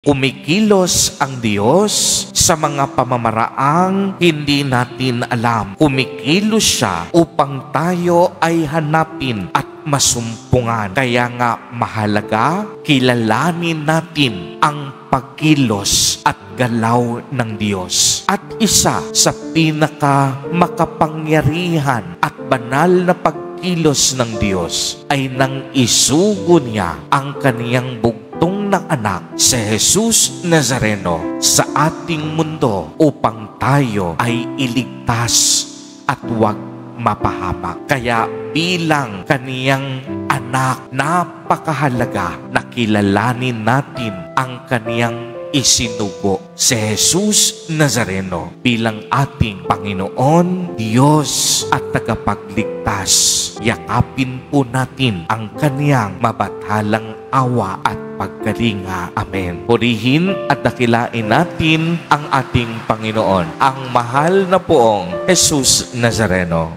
Kumikilos ang Diyos sa mga pamamaraang hindi natin alam. Kumikilos siya upang tayo ay hanapin at masumpungan. Kaya nga mahalaga, kilalanin natin ang pagkilos at galaw ng Diyos. At isa sa pinaka makapangyarihan at banal na pagkilos ng Diyos ay nang isugo niya ang kaniyang bugtong ng anak, si Jesus Nazareno, sa ating mundo upang tayo ay iligtas at huwag mapahamak. Kaya bilang kaniyang anak, napakahalaga na kilalanin natin ang kaniyang isinugo, si Jesus Nazareno, bilang ating Panginoon, Diyos at tagapagligtas. Yakapin po natin ang kaniyang mabathalang awa at pagkalinga. Amen. Purihin at dakilain natin ang ating Panginoon, ang mahal na poong Jesus Nazareno.